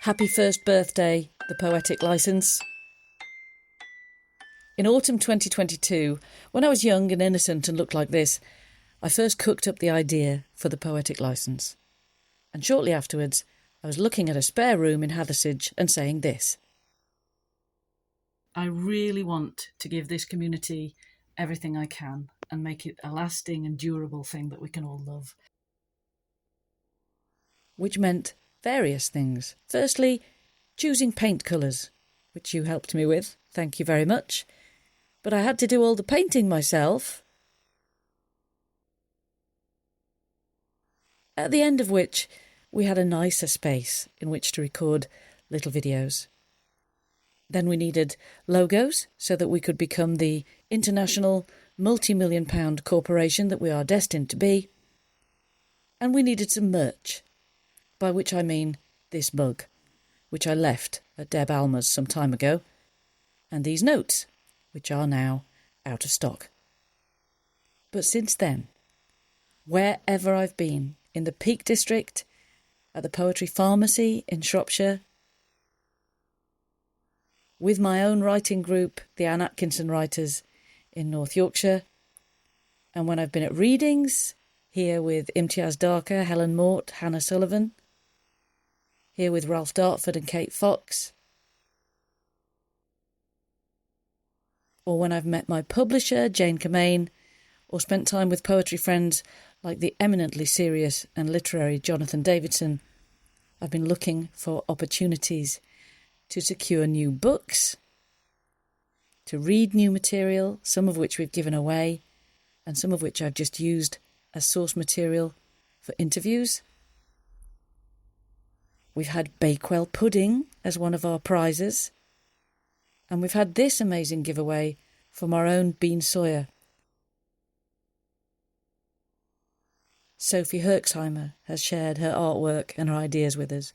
Happy first birthday, the Poetic Licence. In autumn 2022, when I was young and innocent and looked like this, I first cooked up the idea for the Poetic Licence. And shortly afterwards, I was looking at a spare room in Hathersage and saying this: I really want to give this community everything I can and make it a lasting and durable thing that we can all love. Which meant various things. Firstly, choosing paint colours, which you helped me with, thank you very much. But I had to do all the painting myself. At the end of which, we had a nicer space in which to record little videos. Then we needed logos so that we could become the international multi-million-pound corporation that we are destined to be. And we needed some merch, by which I mean this mug, which I left at Deb Alma's some time ago, and these notes, which are now out of stock. But since then, wherever I've been, in the Peak District, at the Poetry Pharmacy in Shropshire, with my own writing group, the Anne Atkinson Writers in North Yorkshire, and when I've been at readings, here with Imtiaz Darker, Helen Mort, Hannah Sullivan, here with Ralph Dartford and Kate Fox, or when I've met my publisher, Jane Kamain, or spent time with poetry friends like the eminently serious and literary Jonathan Davidson, I've been looking for opportunities to secure new books, to read new material, some of which we've given away, and some of which I've just used as source material for interviews. We've had Bakewell pudding as one of our prizes. And we've had this amazing giveaway from our own Bean Sawyer. Sophie Herxheimer has shared her artwork and her ideas with us.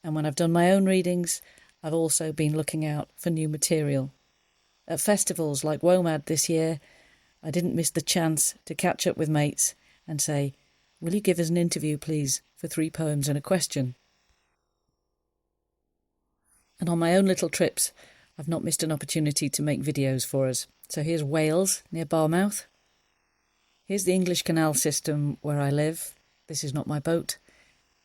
And when I've done my own readings, I've also been looking out for new material. At festivals like WOMAD this year, I didn't miss the chance to catch up with mates and say, will you give us an interview, please, for 3 poems and a question? And on my own little trips, I've not missed an opportunity to make videos for us. So here's Wales, near Barmouth. Here's the English Canal system where I live. This is not my boat.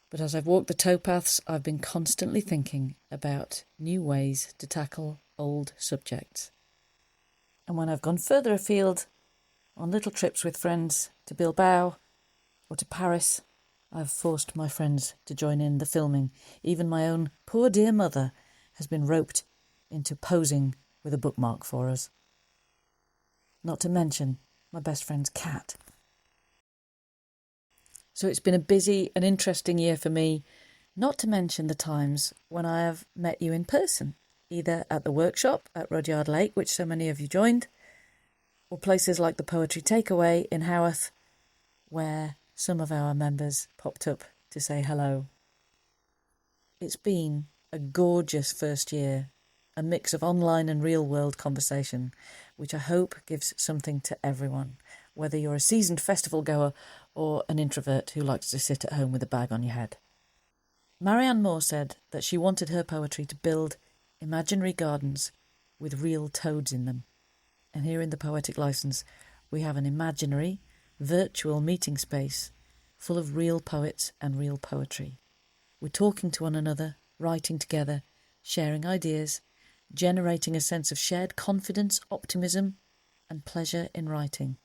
But as I've walked the towpaths, I've been constantly thinking about new ways to tackle old subjects. And when I've gone further afield, on little trips with friends to Bilbao or to Paris, I've forced my friends to join in the filming. Even my own poor dear mother has been roped into posing with a bookmark for us. Not to mention my best friend's cat. So it's been a busy and interesting year for me, not to mention the times when I have met you in person, either at the workshop at Rudyard Lake, which so many of you joined, or places like the Poetry Takeaway in Haworth, where some of our members popped up to say hello. It's been a gorgeous first year, a mix of online and real-world conversation, which I hope gives something to everyone, whether you're a seasoned festival goer or an introvert who likes to sit at home with a bag on your head. Marianne Moore said that she wanted her poetry to build imaginary gardens with real toads in them. And here in the Poetic Licence, we have an imaginary, virtual meeting space full of real poets and real poetry. We're talking to one another, writing together, sharing ideas, generating a sense of shared confidence, optimism, and pleasure in writing.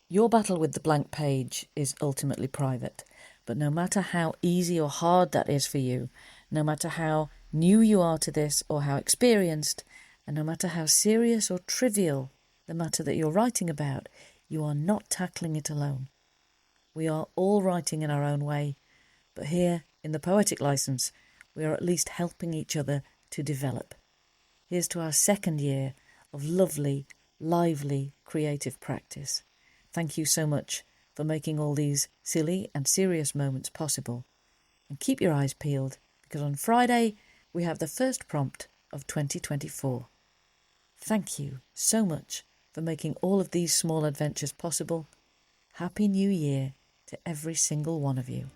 Your battle with the blank page is ultimately private, but no matter how easy or hard that is for you, no matter how new you are to this or how experienced, and no matter how serious or trivial the matter that you're writing about, you are not tackling it alone. We are all writing in our own way, but here in the Poetic Licence, we are at least helping each other to develop. Here's to our second year of lovely, lively, creative practice. Thank you so much for making all these silly and serious moments possible. And keep your eyes peeled, because on Friday we have the first prompt of 2024. Thank you so much for making all of these small adventures possible. Happy New Year to every single one of you.